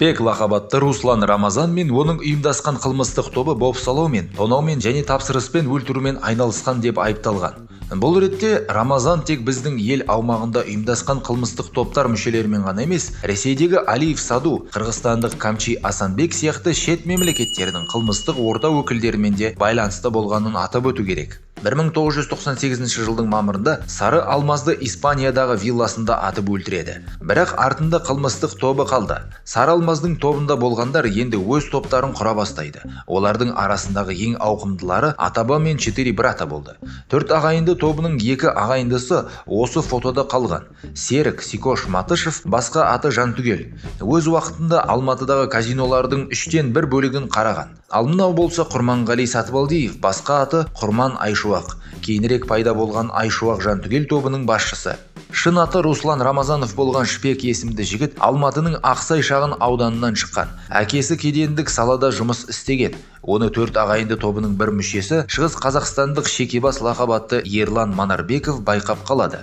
Шпек лақабатты Руслан Рамазан мен оның ұйымдасқан қылмыстық тобы бопсалаумен, тонаумен және тапсырыспен өлтірумен айналысқан деп айыпталған. Бұл ретте Рамазан тек біздің ел аумағында ұйымдасқан қылмыстық топтар мүшелерімен ғана емес, Ресейдегі Алиев Саду, Қырғызстандық Камчи Асанбек сияқты шет мемлекеттердің қылмыстық орта өкілдерімен де байланысты болғанын атап өту керек. 1998 жылдың мамырында Сары Алмазды Испаниядағы вилласында атып өлтіреді. Бірақ артында қылмыстық тобы қалды. Сары Алмаздың тобында болғандар енді өз топтарын құра бастайды. Олардың арасындағы ең ауқымдылары Атаба мен 4 брата болды. 4 ағайынды тобының 2 ағайындысы осы фотода қалған. Серік Сикош Матышев, басқа аты Жантүгел. Өз уақытында Алматыдағы казинолардың 3-тен 1 бөлігін қараған. Ал мынау болса Құрманғали Сатыбалдиев, басқа аты Құрман Айшуақ. Кейінірек пайда болған Айшуақ Жантүгел тобының басшысы. Шын аты Руслан Рамазанов болған Шпек есімді жігіт Алматының Ақсай шағын ауданынан шыққан. Әкесі кедендік салада жұмыс істеген. Оны 4 ағайынды тобының бір мүшесі Шығыс Қазақстандық Шекебас лақабатты Ерлан Манарбеков байқап қалады.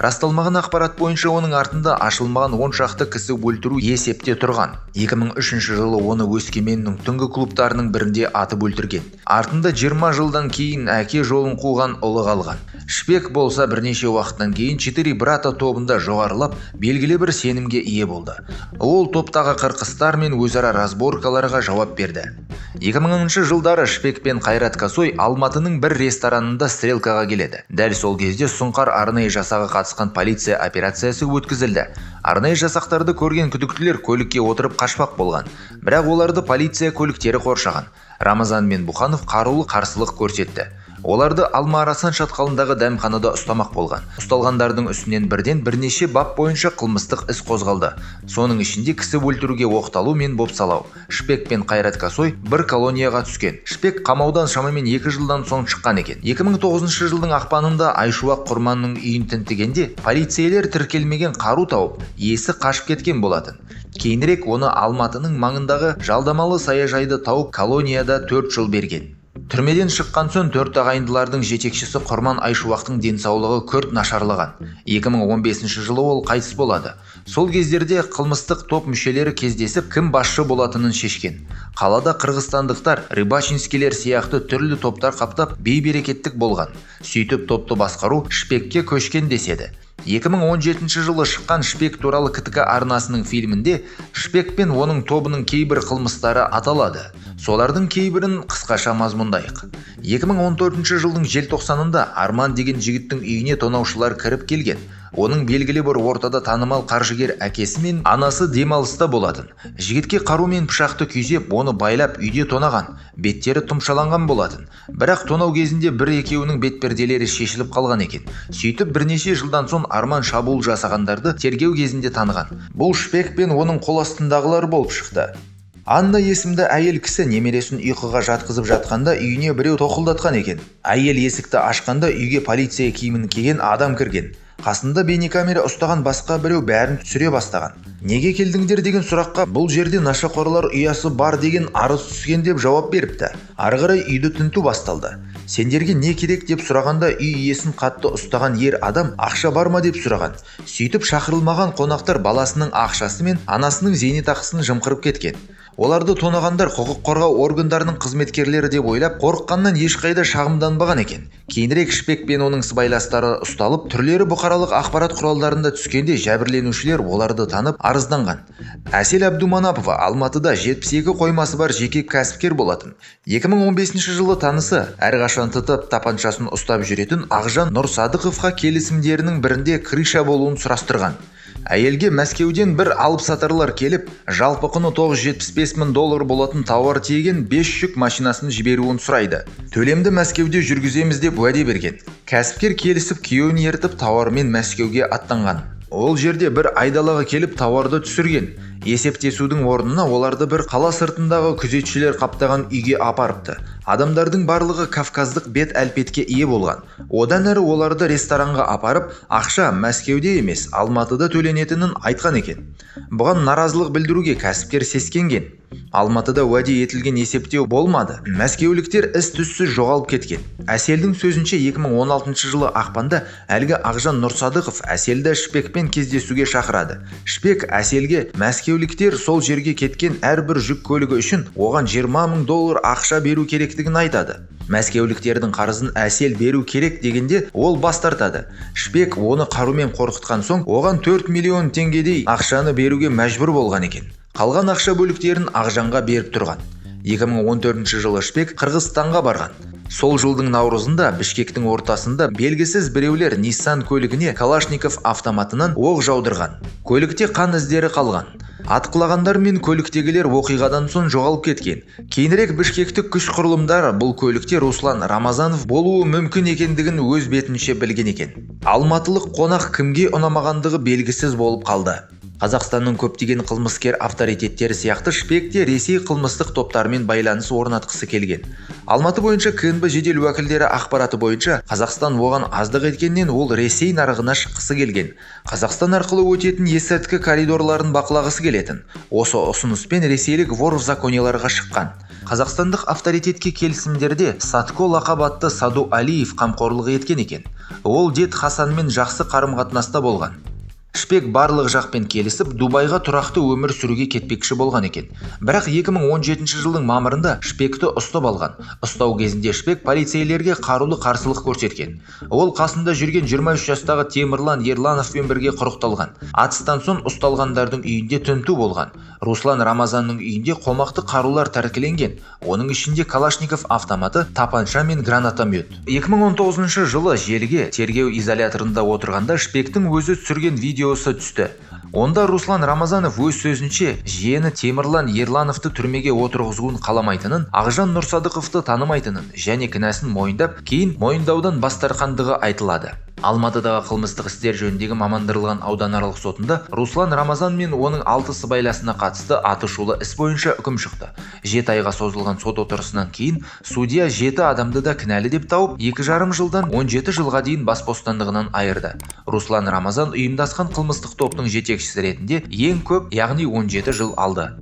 Расталмаған ақпарат бойынша оның артында ашылмаған 10 шақты кісі өлтіру есепте тұрған. 2003 жылы оны Өскеменнің түнгі клубтарының бірінде атып өлтірген. Артында 20 жылдан кейін әке жолын қуған ұлы қалған. Шпек болса бірнеше уақыттан кейін 4 брата тобында жоғарылап, белгілі бір сенімге ие болды. Ол топтағы қырқыстар мен өзара разборкаларға жауап берді. 2000 жылдары Шпек пен Қайрат Косой Алматының бір ресторанында стрелкаға келеді. Дәл сол кезде Сұңқар арнайы жасағы қатысқан полиция операциясы өткізілді. Арнайы жасақтарды көрген күдіктілер көлікке отырып қашпақ болған. Бірақ оларды полиция көліктері қоршаған. Рамазан мен Бұханов қарулы қарсылық көрсетті. Оларды Алма-Арасан шатқалындағы дәмханада ұстамақ болған. Ұсталғандардың үстінен бірнеше бап бойынша қылмыстық іс қозғалды. Соның ішінде кісі өлтіруге оқталу мен бопсалау. Шпек пен Қайрат Косой бір колонияға түскен. Шпек қамаудан шамамен 2 жылдан соң шыққан екен. 2009 жылдың ақпанында Айшуақ Құрманның үйін тінтігенде полицейлер тіркелмеген қару тауып, иесі қашып кеткен болатын. Кейінірек оны Алматының маңындағы жалдамалы саяжайды тауып колонияда 4 жыл берген. Түрмеден шыққан соң 4 ағайындылардың жетекшісі Құрман Айшуақтың денсаулығы күрт нашарлаған. 2015 жылы ол қайтыс болады. Сол кездерде қылмыстық топ мүшелері кездесіп, кім басшы болатынын шешкен. Қалада қырғызстандықтар, рыбачинскилер сияқты түрлі топтар қаптап, бейберекеттік болған. Сөйтіп топты басқару Шпекке көшкен деседі. 2017 жылы шыққан Шпек туралы КТК арнасының фильмінде Шпек пен оның тобының кейбір қылмыстары аталады. Солардың кейбірін қысқаша мазмұндайық. 2014 жылдың желтоқсанында Арман деген жігіттің үйіне тонаушылар кіріп келген. Оның белгілі бір ортада танымал қаржыгер әкесі мен анасы демалыста болатын. Жігітке қару мен пышақты күйзеп, оны байлап үйде тонаған. Беттері тұмшаланған болатын. Бірақ тонау кезінде бір-екеуінің бетперделері шешіліп қалған екен. Сөйтіп бірнеше жылдан соң Арман шабуыл жасағандарды тергеу кезінде таныған. Бұл Шпек пен оның қол астындағылар болып шықты. Анна есімді әйел кісі немересін ұйқыға жатқызып жатқанда үйіне біреу тоқылдатқан екен. Әйел есікті ашқанда үйге полиция киімін киген адам кірген. Қасында бейнекамера ұстаған басқа біреу бәрін түсіре бастаған. Неге келдіңдер деген сұраққа бұл жерде нашақорлар ұясы бар деген арыз түскен деп жауап беріпті. Ары қарай үйді тінту басталды. Сендерге не керек деп сұрағанда үй иесін қатты ұстаған ер адам ақша бар ма деп сұраған. Сөйтіп шақырылмаған қонақтар баласының ақшасы мен анасының зейнетақысын жымқырып кеткен. Оларды тонағандар құқық қорғау органдарының қызметкерлері деп ойлап, қорыққаннан ешқайда шағымданбаған екен. Кейінірек Шпек пен оның сыбайластары ұсталып, түрлері бұқаралық ақпарат құралдарында түскенде жәбірленушілер оларды танып арызданған. Әсел Әбдуманапова Алматыда 72 қоймасы бар жеке кәсіпкер болатын. 2015 жылы танысы әрқашан тытып тапаншасын ұстап жүретін Ақжан Нұрсадықовқа келісімдерінің бірінде крыша болуын сұрастырған. Әйелге Мәскеуден бір алып сатарлар келіп, жалпы құны $975,000 болатын тауар тиеген 5 жүк машинасын жіберуін сұрайды. Төлемді Мәскеуде жүргіземіз деп уәде берген. Кәсіпкер келісіп күйеуін ертіп тауармен Мәскеуге аттанған. Ол жерде бір айдалаға келіп тауарды түсірген. Есептесудің орнына оларды бір қала сыртындағы күзетшілер қаптаған үйге апарыпты. Адамдардың барлығы кавказдық бет әлпетке ие болған. Одан әрі оларды ресторанға апарып, ақша Мәскеуде емес, Алматыда төленетінін айтқан екен. Бұған наразылық білдіруге кәсіпкер сескенген. Алматыда уәде етілген есептеу болмады. Мәскеуліктер із-түзсіз жоғалып кеткен. Әселдің сөзінше 2016 жылы ақпанда әлгі Ақжан Нұрсадықов Әселді Шпекпен кездесуге шақырады. Шпек Әселге мәскеуліктер сол жерге кеткен әрбір жүк көлігі үшін оған $20,000 ақша беру керектігін айтады. Мәскеуліктердің қарызын Әсел беру керек дегенде ол бас тартады. Шпек оны қарумен қорқытқан соң оған 4 миллион теңгедей ақшаны беруге мәжбүр болған екен. Қалған ақша бөліктерін Ақжанға беріп тұрған. 2014 жылы Шпек Қырғызстанға барған. Сол жылдың наурызында Бішкектің ортасында белгісіз біреулер Nissan көлігіне Калашников автоматынан оқ жаудырған. Көлікте қан іздері қалған. Атқылағандар мен көліктегілер оқиғадан соң жоғалып кеткен. Кейінірек Бішкектік күш құрылымдары бұл көлікте Руслан Рамазанов болуы мүмкін екендігін өз бетінше білген екен. Алматылық қонақ кімге ұнамағандығы белгісіз болып қалды. Қазақстанның көптеген қылмыскер авторитеттері сияқты Шпек те Ресей қылмыстық топтарымен байланыс орнатқысы келген. Алматы бойынша КНБ жедел уәкілдері ақпараты бойынша Қазақстан оған аздық еткеннен ол Ресей нарығына шыққысы келген. Қазақстан арқылы өтетін есірткі коридорларын бақылағысы келетін. Осы ұсыныспен ресейлік вор в законеларға шыққан. Қазақстандық авторитетке келісімдерде Сатко лақап атты Саду Алиев қамқорлық еткен екен. Ол дед Хасанмен жақсы қарым-қатынаста болған. Шпек барлық жақпен келісіп, Дубайға тұрақты өмір сүруге кетпекші болған екен. Бірақ 2017 жылдың мамырында Шпекті ұстап алған. Ұстау кезінде Шпек полицейлерге қарулы қарсылық көрсеткен. Ол қасында жүрген 23 жастағы Темірлан Ерлановпен бірге құрықталған. Атыстан соң ұсталғандардың үйінде тінту болған. Руслан Рамазанның үйінде қомақты қарулар тәркіленген. Оның ішінде Калашников автоматы, тапанша мен гранатомет. 2019 жылы желіге тергеу изоляторында отырғанда Шпектің өзі түсірген видеосы түсті. Онда Руслан Рамазанов өз сөзінше жиені Темірлан Ерлановты түрмеге отырғызуын қаламайтынын, Ақжан Нұрсадықовты танымайтынын және кінәсін мойындап, кейін мойындаудан бас тартқандығы айтылады. Алматыдағы қылмыстық істер жөніндегі мамандырылған ауданаралық сотында Руслан Рамазан мен оның 6 сыбайласына қатысты атышулы іс бойынша үкім шықты. 7 айға созылған сот отырысынан кейін судья 7 адамды да кінәлі деп тауып, 2,5 жылдан 17 жылға дейін бас бостандығынан айырды. Руслан Рамазан ұйымдасқан қылмыстық топтың жетекшісі ретінде ең көп, яғни 17 жыл алды.